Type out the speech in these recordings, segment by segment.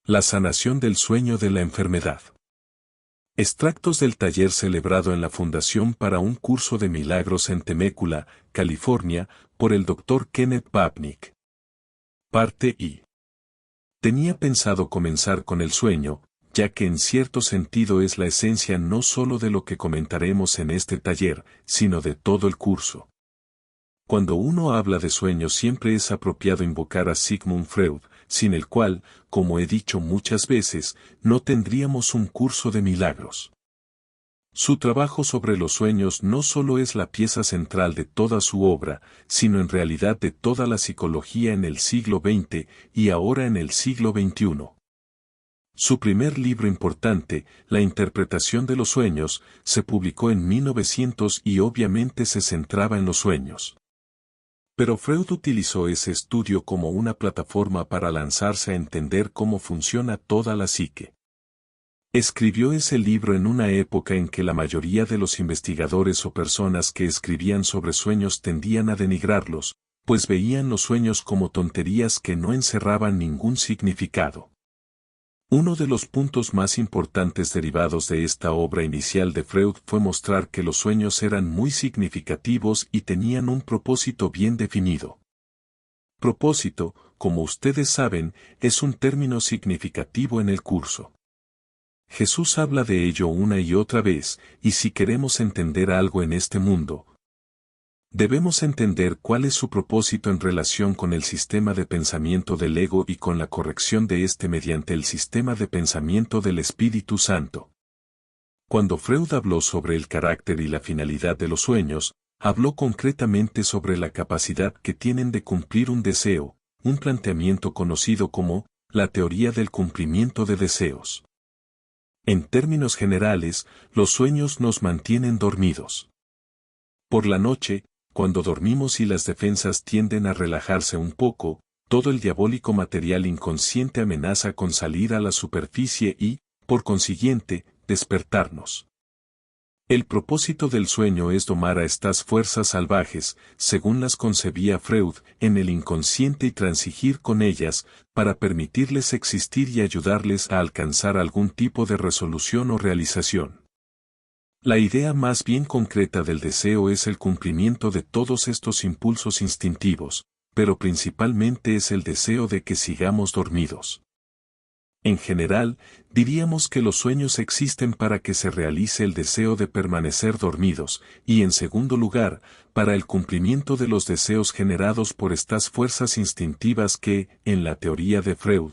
La sanación del sueño de la enfermedad. Extractos del taller celebrado en la Fundación para un Curso de Milagros en Temecula, California, por el Dr. Kenneth Babnick. Parte I. Tenía pensado comenzar con el sueño, ya que en cierto sentido es la esencia no solo de lo que comentaremos en este taller, sino de todo el curso. Cuando uno habla de sueños siempre es apropiado invocar a Sigmund Freud, sin el cual, como he dicho muchas veces, no tendríamos un curso de milagros. Su trabajo sobre los sueños no solo es la pieza central de toda su obra, sino en realidad de toda la psicología en el siglo XX y ahora en el siglo XXI. Su primer libro importante, La interpretación de los sueños, se publicó en 1900 y obviamente se centraba en los sueños. Pero Freud utilizó ese estudio como una plataforma para lanzarse a entender cómo funciona toda la psique. Escribió ese libro en una época en que la mayoría de los investigadores o personas que escribían sobre sueños tendían a denigrarlos, pues veían los sueños como tonterías que no encerraban ningún significado. Uno de los puntos más importantes derivados de esta obra inicial de Freud fue mostrar que los sueños eran muy significativos y tenían un propósito bien definido. Propósito, como ustedes saben, es un término significativo en el curso. Jesús habla de ello una y otra vez, y si queremos entender algo en este mundo, debemos entender cuál es su propósito en relación con el sistema de pensamiento del ego y con la corrección de este mediante el sistema de pensamiento del Espíritu Santo. Cuando Freud habló sobre el carácter y la finalidad de los sueños, habló concretamente sobre la capacidad que tienen de cumplir un deseo, un planteamiento conocido como la teoría del cumplimiento de deseos. En términos generales, los sueños nos mantienen dormidos. Por la noche, cuando dormimos y las defensas tienden a relajarse un poco, todo el diabólico material inconsciente amenaza con salir a la superficie y, por consiguiente, despertarnos. El propósito del sueño es domar a estas fuerzas salvajes, según las concebía Freud, en el inconsciente y transigir con ellas, para permitirles existir y ayudarles a alcanzar algún tipo de resolución o realización. La idea más bien concreta del deseo es el cumplimiento de todos estos impulsos instintivos, pero principalmente es el deseo de que sigamos dormidos. En general, diríamos que los sueños existen para que se realice el deseo de permanecer dormidos, y en segundo lugar, para el cumplimiento de los deseos generados por estas fuerzas instintivas que, en la teoría de Freud,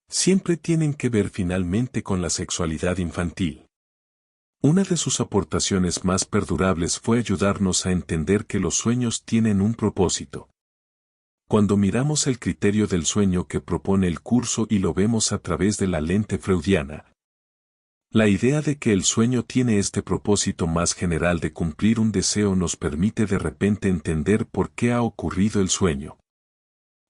siempre tienen que ver finalmente con la sexualidad infantil. Una de sus aportaciones más perdurables fue ayudarnos a entender que los sueños tienen un propósito. Cuando miramos el criterio del sueño que propone el curso y lo vemos a través de la lente freudiana, la idea de que el sueño tiene este propósito más general de cumplir un deseo nos permite de repente entender por qué ha ocurrido el sueño.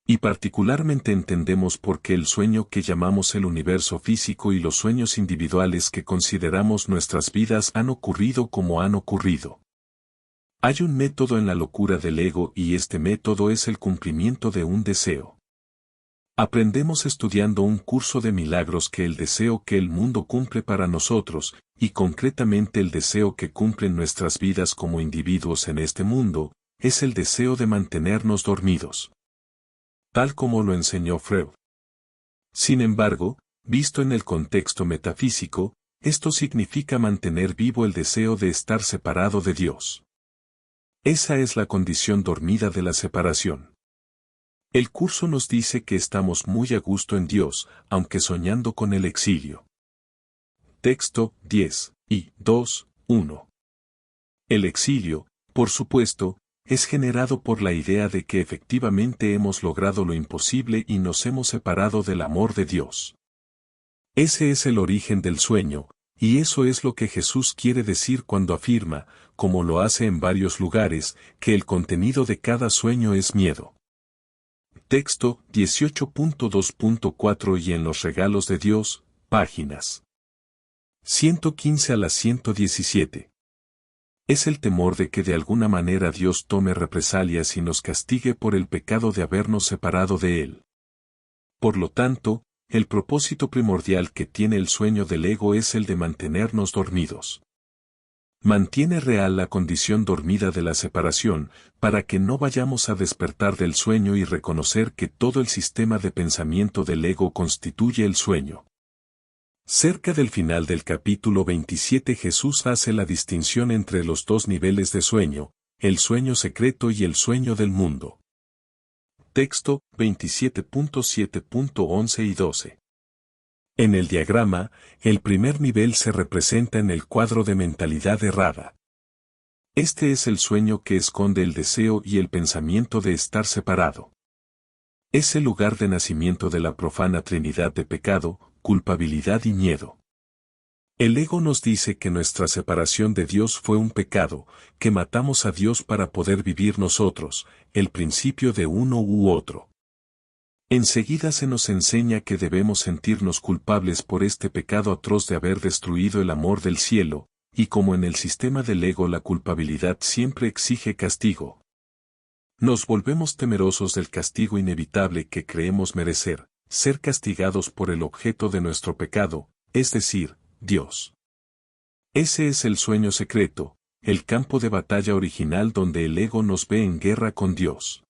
Y particularmente entendemos por qué el sueño que llamamos el universo físico y los sueños individuales que consideramos nuestras vidas han ocurrido como han ocurrido. Hay un método en la locura del ego y este método es el cumplimiento de un deseo. Aprendemos estudiando un curso de milagros que el deseo que el mundo cumple para nosotros, y concretamente el deseo que cumplen nuestras vidas como individuos en este mundo, es el deseo de mantenernos dormidos. Tal como lo enseñó Freud. Sin embargo, visto en el contexto metafísico, esto significa mantener vivo el deseo de estar separado de Dios. Esa es la condición dormida de la separación. El curso nos dice que estamos muy a gusto en Dios, aunque soñando con el exilio. Texto 10 y 2:1. El exilio, por supuesto, es generado por la idea de que efectivamente hemos logrado lo imposible y nos hemos separado del amor de Dios. Ese es el origen del sueño, y eso es lo que Jesús quiere decir cuando afirma, como lo hace en varios lugares, que el contenido de cada sueño es miedo. Texto 18.2.4 y en los regalos de Dios, páginas 115 a la 117. Es el temor de que de alguna manera Dios tome represalias y nos castigue por el pecado de habernos separado de Él. Por lo tanto, el propósito primordial que tiene el sueño del ego es el de mantenernos dormidos. Mantiene real la condición dormida de la separación, para que no vayamos a despertar del sueño y reconocer que todo el sistema de pensamiento del ego constituye el sueño. Cerca del final del capítulo 27 Jesús hace la distinción entre los dos niveles de sueño, el sueño secreto y el sueño del mundo. Texto 27.7.11 y 12. En el diagrama, el primer nivel se representa en el cuadro de mentalidad errada. Este es el sueño que esconde el deseo y el pensamiento de estar separado. Es el lugar de nacimiento de la profana trinidad de pecado, culpabilidad y miedo. El ego nos dice que nuestra separación de Dios fue un pecado, que matamos a Dios para poder vivir nosotros, el principio de uno u otro. Enseguida se nos enseña que debemos sentirnos culpables por este pecado atroz de haber destruido el amor del cielo, y como en el sistema del ego la culpabilidad siempre exige castigo. Nos volvemos temerosos del castigo inevitable que creemos merecer, ser castigados por el objeto de nuestro pecado, es decir, Dios. Ese es el sueño secreto, el campo de batalla original donde el ego nos ve en guerra con Dios.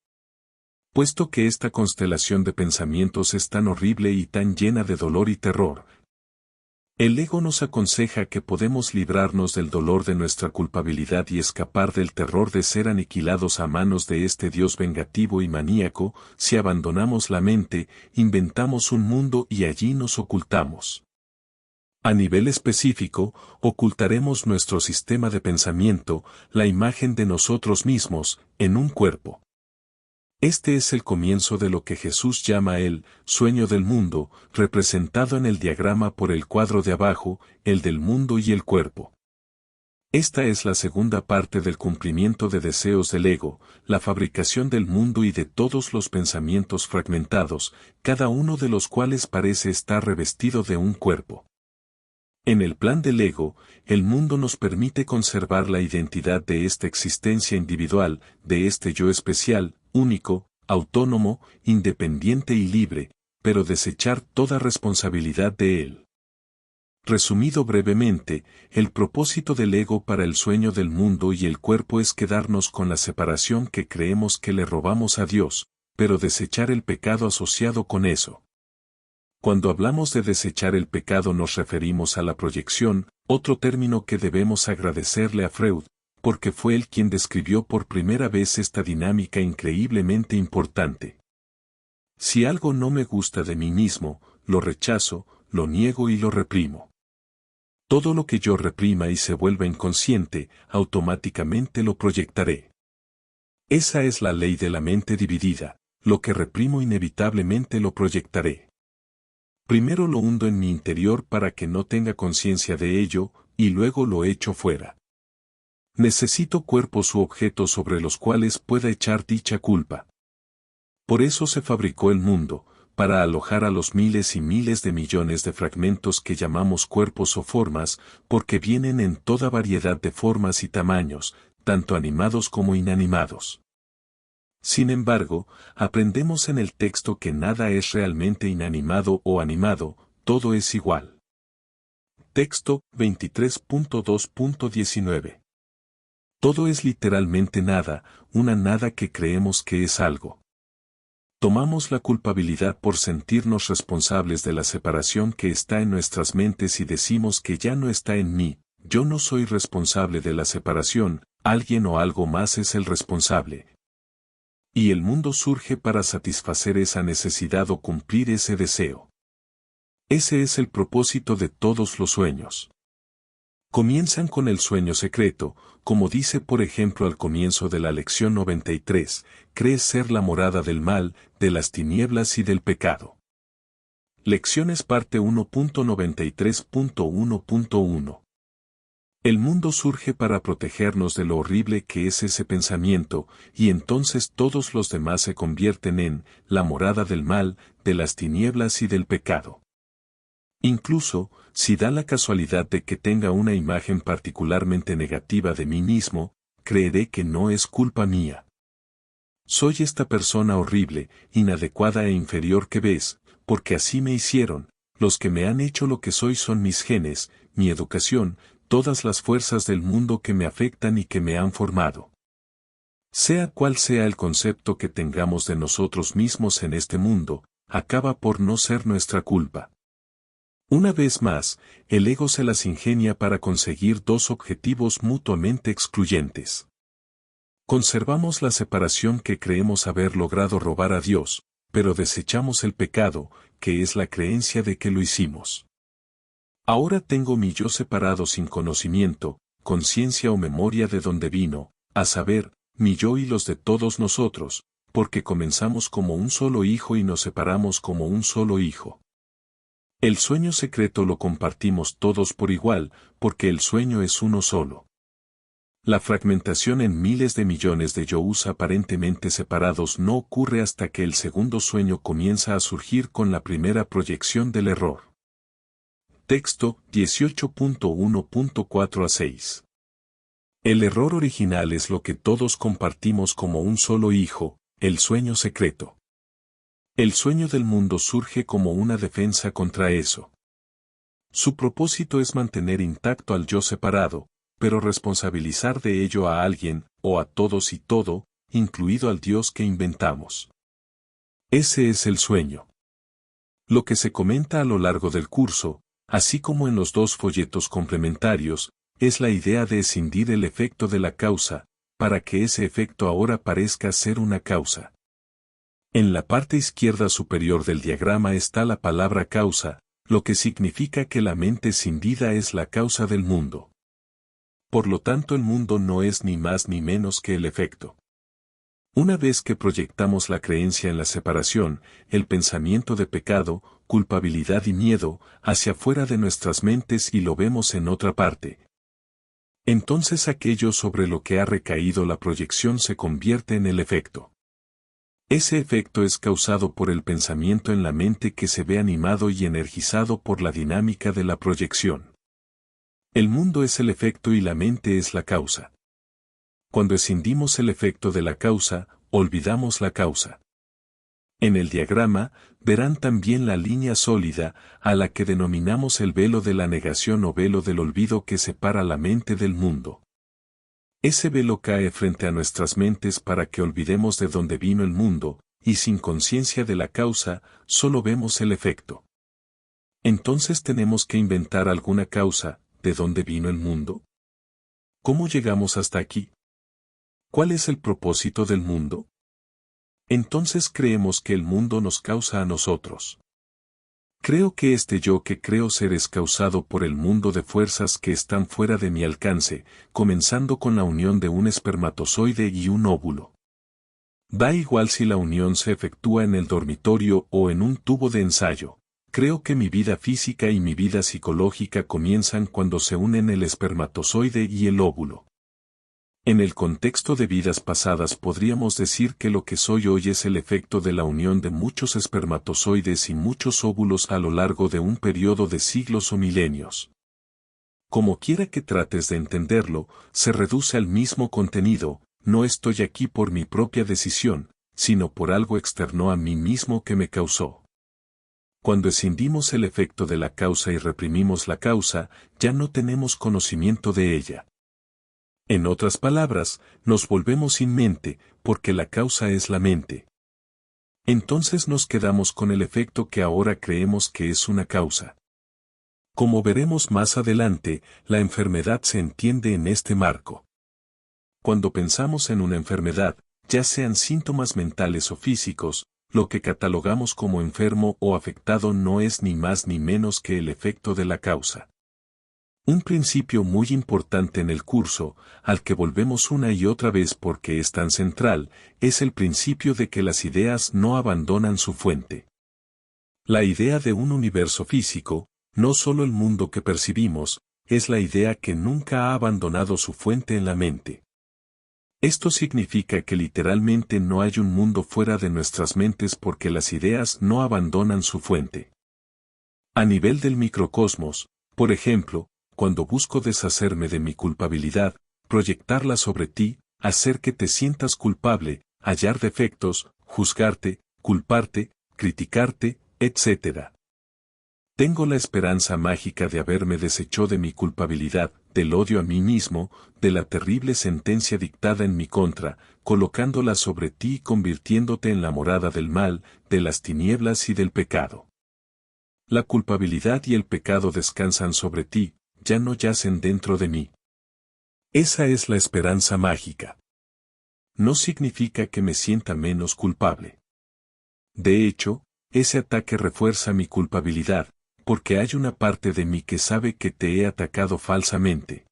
Puesto que esta constelación de pensamientos es tan horrible y tan llena de dolor y terror, el ego nos aconseja que podemos librarnos del dolor de nuestra culpabilidad y escapar del terror de ser aniquilados a manos de este Dios vengativo y maníaco, si abandonamos la mente, inventamos un mundo y allí nos ocultamos. A nivel específico, ocultaremos nuestro sistema de pensamiento, la imagen de nosotros mismos, en un cuerpo. Este es el comienzo de lo que Jesús llama el sueño del mundo, representado en el diagrama por el cuadro de abajo, el del mundo y el cuerpo. Esta es la segunda parte del cumplimiento de deseos del ego, la fabricación del mundo y de todos los pensamientos fragmentados, cada uno de los cuales parece estar revestido de un cuerpo. En el plan del ego, el mundo nos permite conservar la identidad de esta existencia individual, de este yo especial, único, autónomo, independiente y libre, pero desechar toda responsabilidad de él. Resumido brevemente, el propósito del ego para el sueño del mundo y el cuerpo es quedarnos con la separación que creemos que le robamos a Dios, pero desechar el pecado asociado con eso. Cuando hablamos de desechar el pecado nos referimos a la proyección, otro término que debemos agradecerle a Freud, porque fue él quien describió por primera vez esta dinámica increíblemente importante. Si algo no me gusta de mí mismo, lo rechazo, lo niego y lo reprimo. Todo lo que yo reprima y se vuelva inconsciente, automáticamente lo proyectaré. Esa es la ley de la mente dividida, lo que reprimo inevitablemente lo proyectaré. Primero lo hundo en mi interior para que no tenga conciencia de ello, y luego lo echo fuera. Necesito cuerpos u objetos sobre los cuales pueda echar dicha culpa. Por eso se fabricó el mundo, para alojar a los miles y miles de millones de fragmentos que llamamos cuerpos o formas, porque vienen en toda variedad de formas y tamaños, tanto animados como inanimados. Sin embargo, aprendemos en el texto que nada es realmente inanimado o animado, todo es igual. Texto 23.2.19. Todo es literalmente nada, una nada que creemos que es algo. Tomamos la culpabilidad por sentirnos responsables de la separación que está en nuestras mentes y decimos que ya no está en mí, yo no soy responsable de la separación, alguien o algo más es el responsable. Y el mundo surge para satisfacer esa necesidad o cumplir ese deseo. Ese es el propósito de todos los sueños. Comienzan con el sueño secreto, como dice por ejemplo al comienzo de la lección 93, crees ser la morada del mal, de las tinieblas y del pecado. Lecciones parte 1.93.1.1. El mundo surge para protegernos de lo horrible que es ese pensamiento, y entonces todos los demás se convierten en la morada del mal, de las tinieblas y del pecado. Incluso, si da la casualidad de que tenga una imagen particularmente negativa de mí mismo, creeré que no es culpa mía. Soy esta persona horrible, inadecuada e inferior que ves, porque así me hicieron, los que me han hecho lo que soy son mis genes, mi educación, todas las fuerzas del mundo que me afectan y que me han formado. Sea cual sea el concepto que tengamos de nosotros mismos en este mundo, acaba por no ser nuestra culpa. Una vez más, el ego se las ingenia para conseguir dos objetivos mutuamente excluyentes. Conservamos la separación que creemos haber logrado robar a Dios, pero desechamos el pecado, que es la creencia de que lo hicimos. Ahora tengo mi yo separado sin conocimiento, conciencia o memoria de dónde vino, a saber, mi yo y los de todos nosotros, porque comenzamos como un solo hijo y nos separamos como un solo hijo. El sueño secreto lo compartimos todos por igual, porque el sueño es uno solo. La fragmentación en miles de millones de yous aparentemente separados no ocurre hasta que el segundo sueño comienza a surgir con la primera proyección del error. Texto 18.1.4 a 6. El error original es lo que todos compartimos como un solo hijo, el sueño secreto. El sueño del mundo surge como una defensa contra eso. Su propósito es mantener intacto al yo separado, pero responsabilizar de ello a alguien, o a todos y todo, incluido al Dios que inventamos. Ese es el sueño. Lo que se comenta a lo largo del curso, así como en los dos folletos complementarios, es la idea de escindir el efecto de la causa, para que ese efecto ahora parezca ser una causa. En la parte izquierda superior del diagrama está la palabra causa, lo que significa que la mente escindida es la causa del mundo. Por lo tanto, el mundo no es ni más ni menos que el efecto. Una vez que proyectamos la creencia en la separación, el pensamiento de pecado, culpabilidad y miedo, hacia fuera de nuestras mentes y lo vemos en otra parte, entonces aquello sobre lo que ha recaído la proyección se convierte en el efecto. Ese efecto es causado por el pensamiento en la mente que se ve animado y energizado por la dinámica de la proyección. El mundo es el efecto y la mente es la causa. Cuando escindimos el efecto de la causa, olvidamos la causa. En el diagrama, verán también la línea sólida, a la que denominamos el velo de la negación o velo del olvido que separa la mente del mundo. Ese velo cae frente a nuestras mentes para que olvidemos de dónde vino el mundo, y sin conciencia de la causa, solo vemos el efecto. Entonces tenemos que inventar alguna causa, ¿de dónde vino el mundo? ¿Cómo llegamos hasta aquí? ¿Cuál es el propósito del mundo? Entonces creemos que el mundo nos causa a nosotros. Creo que este yo que creo ser es causado por el mundo de fuerzas que están fuera de mi alcance, comenzando con la unión de un espermatozoide y un óvulo. Da igual si la unión se efectúa en el dormitorio o en un tubo de ensayo. Creo que mi vida física y mi vida psicológica comienzan cuando se unen el espermatozoide y el óvulo. En el contexto de vidas pasadas podríamos decir que lo que soy hoy es el efecto de la unión de muchos espermatozoides y muchos óvulos a lo largo de un periodo de siglos o milenios. Como quiera que trates de entenderlo, se reduce al mismo contenido: no estoy aquí por mi propia decisión, sino por algo externo a mí mismo que me causó. Cuando escindimos el efecto de la causa y reprimimos la causa, ya no tenemos conocimiento de ella. En otras palabras, nos volvemos sin mente, porque la causa es la mente. Entonces nos quedamos con el efecto que ahora creemos que es una causa. Como veremos más adelante, la enfermedad se entiende en este marco. Cuando pensamos en una enfermedad, ya sean síntomas mentales o físicos, lo que catalogamos como enfermo o afectado no es ni más ni menos que el efecto de la causa. Un principio muy importante en el curso, al que volvemos una y otra vez porque es tan central, es el principio de que las ideas no abandonan su fuente. La idea de un universo físico, no solo el mundo que percibimos, es la idea que nunca ha abandonado su fuente en la mente. Esto significa que literalmente no hay un mundo fuera de nuestras mentes porque las ideas no abandonan su fuente. A nivel del microcosmos, por ejemplo, cuando busco deshacerme de mi culpabilidad, proyectarla sobre ti, hacer que te sientas culpable, hallar defectos, juzgarte, culparte, criticarte, etc. Tengo la esperanza mágica de haberme deshecho de mi culpabilidad, del odio a mí mismo, de la terrible sentencia dictada en mi contra, colocándola sobre ti y convirtiéndote en la morada del mal, de las tinieblas y del pecado. La culpabilidad y el pecado descansan sobre ti, ya no yacen dentro de mí. Esa es la esperanza mágica. No significa que me sienta menos culpable. De hecho, ese ataque refuerza mi culpabilidad, porque hay una parte de mí que sabe que te he atacado falsamente.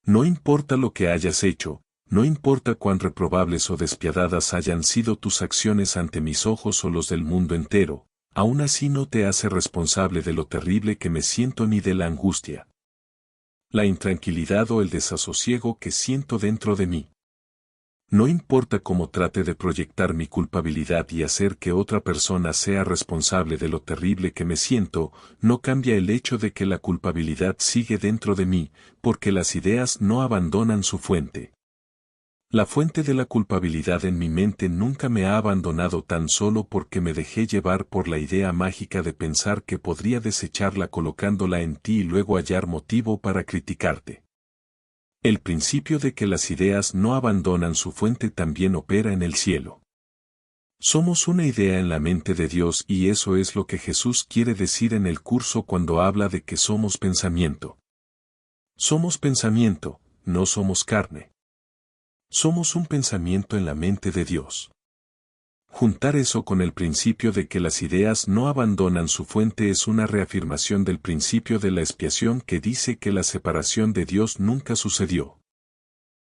No importa lo que hayas hecho, no importa cuán reprobables o despiadadas hayan sido tus acciones ante mis ojos o los del mundo entero, aún así no te hace responsable de lo terrible que me siento ni de la angustia, la intranquilidad o el desasosiego que siento dentro de mí. No importa cómo trate de proyectar mi culpabilidad y hacer que otra persona sea responsable de lo terrible que me siento, no cambia el hecho de que la culpabilidad sigue dentro de mí, porque las ideas no abandonan su fuente. La fuente de la culpabilidad en mi mente nunca me ha abandonado tan solo porque me dejé llevar por la idea mágica de pensar que podría desecharla colocándola en ti y luego hallar motivo para criticarte. El principio de que las ideas no abandonan su fuente también opera en el cielo. Somos una idea en la mente de Dios y eso es lo que Jesús quiere decir en el curso cuando habla de que somos pensamiento. Somos pensamiento, no somos carne. Somos un pensamiento en la mente de Dios. Juntar eso con el principio de que las ideas no abandonan su fuente es una reafirmación del principio de la expiación que dice que la separación de Dios nunca sucedió.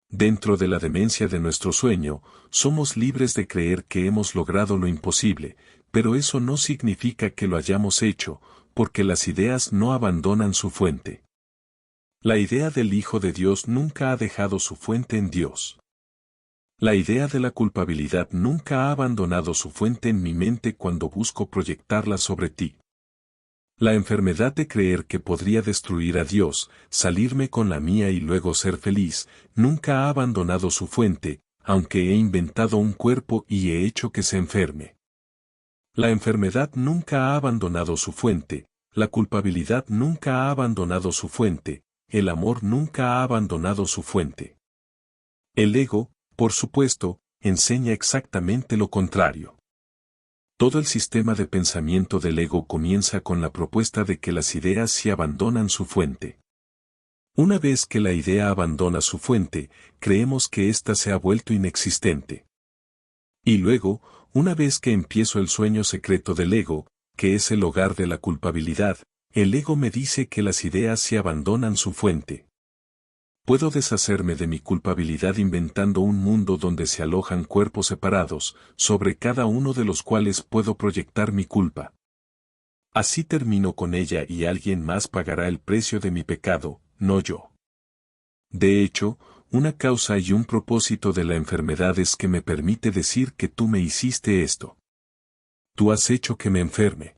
Dentro de la demencia de nuestro sueño, somos libres de creer que hemos logrado lo imposible, pero eso no significa que lo hayamos hecho, porque las ideas no abandonan su fuente. La idea del Hijo de Dios nunca ha dejado su fuente en Dios. La idea de la culpabilidad nunca ha abandonado su fuente en mi mente cuando busco proyectarla sobre ti. La enfermedad de creer que podría destruir a Dios, salirme con la mía y luego ser feliz, nunca ha abandonado su fuente, aunque he inventado un cuerpo y he hecho que se enferme. La enfermedad nunca ha abandonado su fuente, la culpabilidad nunca ha abandonado su fuente, el amor nunca ha abandonado su fuente. El ego, por supuesto, enseña exactamente lo contrario. Todo el sistema de pensamiento del ego comienza con la propuesta de que las ideas sí abandonan su fuente. Una vez que la idea abandona su fuente, creemos que ésta se ha vuelto inexistente. Y luego, una vez que empiezo el sueño secreto del ego, que es el hogar de la culpabilidad, el ego me dice que las ideas sí abandonan su fuente. Puedo deshacerme de mi culpabilidad inventando un mundo donde se alojan cuerpos separados, sobre cada uno de los cuales puedo proyectar mi culpa. Así termino con ella y alguien más pagará el precio de mi pecado, no yo. De hecho, una causa y un propósito de la enfermedad es que me permite decir que tú me hiciste esto. Tú has hecho que me enferme.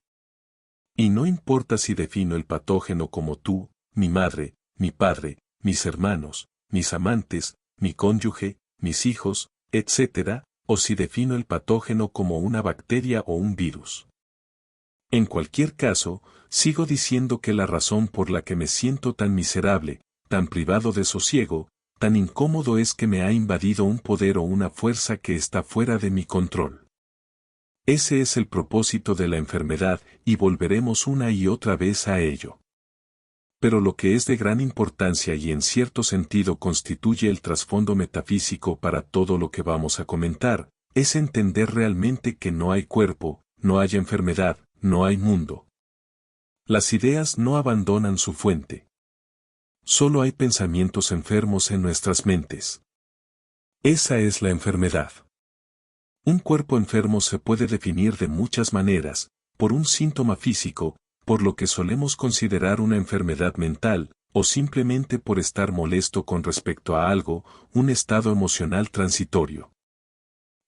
Y no importa si defino el patógeno como tú, mi madre, mi padre, mis hermanos, mis amantes, mi cónyuge, mis hijos, etc., o si defino el patógeno como una bacteria o un virus. En cualquier caso, sigo diciendo que la razón por la que me siento tan miserable, tan privado de sosiego, tan incómodo es que me ha invadido un poder o una fuerza que está fuera de mi control. Ese es el propósito de la enfermedad y volveremos una y otra vez a ello. Pero lo que es de gran importancia y en cierto sentido constituye el trasfondo metafísico para todo lo que vamos a comentar, es entender realmente que no hay cuerpo, no hay enfermedad, no hay mundo. Las ideas no abandonan su fuente. Solo hay pensamientos enfermos en nuestras mentes. Esa es la enfermedad. Un cuerpo enfermo se puede definir de muchas maneras, por un síntoma físico, por lo que solemos considerar una enfermedad mental, o simplemente por estar molesto con respecto a algo, un estado emocional transitorio.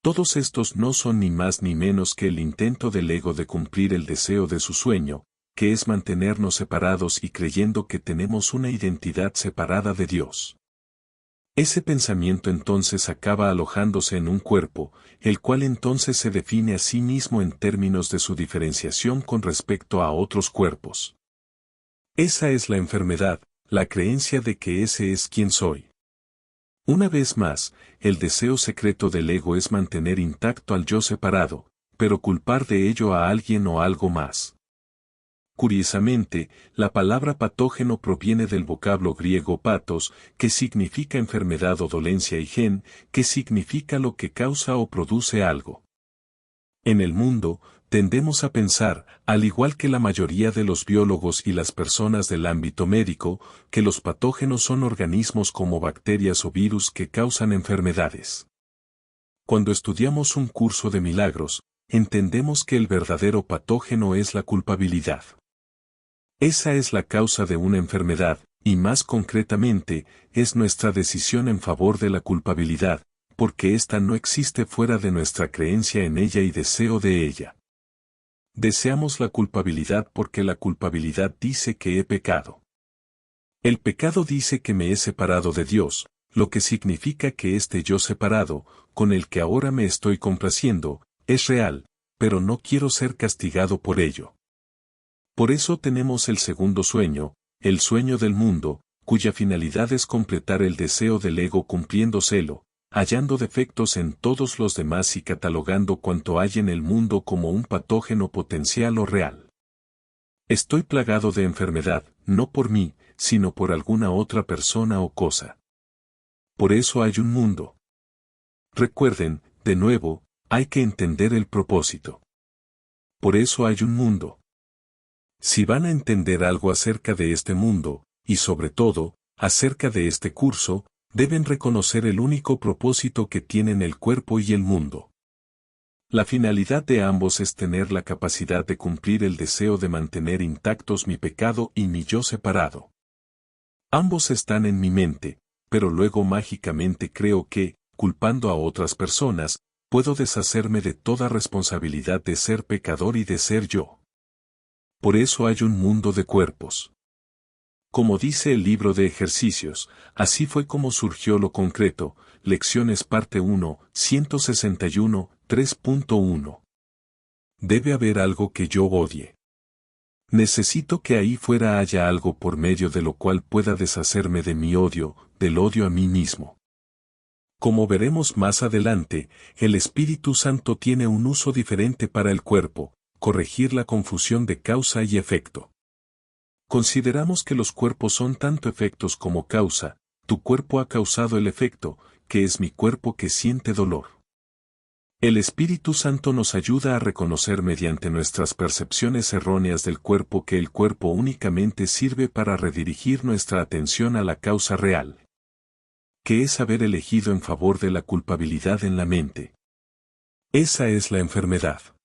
Todos estos no son ni más ni menos que el intento del ego de cumplir el deseo de su sueño, que es mantenernos separados y creyendo que tenemos una identidad separada de Dios. Ese pensamiento entonces acaba alojándose en un cuerpo, el cual entonces se define a sí mismo en términos de su diferenciación con respecto a otros cuerpos. Esa es la enfermedad, la creencia de que ese es quien soy. Una vez más, el deseo secreto del ego es mantener intacto al yo separado, pero culpar de ello a alguien o algo más. Curiosamente, la palabra patógeno proviene del vocablo griego patos, que significa enfermedad o dolencia, y gen, que significa lo que causa o produce algo. En el mundo, tendemos a pensar, al igual que la mayoría de los biólogos y las personas del ámbito médico, que los patógenos son organismos como bacterias o virus que causan enfermedades. Cuando estudiamos un curso de milagros, entendemos que el verdadero patógeno es la culpabilidad. Esa es la causa de una enfermedad, y más concretamente, es nuestra decisión en favor de la culpabilidad, porque ésta no existe fuera de nuestra creencia en ella y deseo de ella. Deseamos la culpabilidad porque la culpabilidad dice que he pecado. El pecado dice que me he separado de Dios, lo que significa que este yo separado, con el que ahora me estoy complaciendo, es real, pero no quiero ser castigado por ello. Por eso tenemos el segundo sueño, el sueño del mundo, cuya finalidad es completar el deseo del ego cumpliéndoselo, hallando defectos en todos los demás y catalogando cuanto hay en el mundo como un patógeno potencial o real. Estoy plagado de enfermedad, no por mí, sino por alguna otra persona o cosa. Por eso hay un mundo. Recuerden, de nuevo, hay que entender el propósito. Por eso hay un mundo. Si van a entender algo acerca de este mundo, y sobre todo, acerca de este curso, deben reconocer el único propósito que tienen el cuerpo y el mundo. La finalidad de ambos es tener la capacidad de cumplir el deseo de mantener intactos mi pecado y mi yo separado. Ambos están en mi mente, pero luego mágicamente creo que, culpando a otras personas, puedo deshacerme de toda responsabilidad de ser pecador y de ser yo. Por eso hay un mundo de cuerpos. Como dice el libro de ejercicios, así fue como surgió lo concreto, lecciones parte 1, 161, 3.1. Debe haber algo que yo odie. Necesito que ahí fuera haya algo por medio de lo cual pueda deshacerme de mi odio, del odio a mí mismo. Como veremos más adelante, el Espíritu Santo tiene un uso diferente para el cuerpo, corregir la confusión de causa y efecto. Consideramos que los cuerpos son tanto efectos como causa, tu cuerpo ha causado el efecto, que es mi cuerpo que siente dolor. El Espíritu Santo nos ayuda a reconocer mediante nuestras percepciones erróneas del cuerpo que el cuerpo únicamente sirve para redirigir nuestra atención a la causa real, que es haber elegido en favor de la culpabilidad en la mente. Esa es la enfermedad.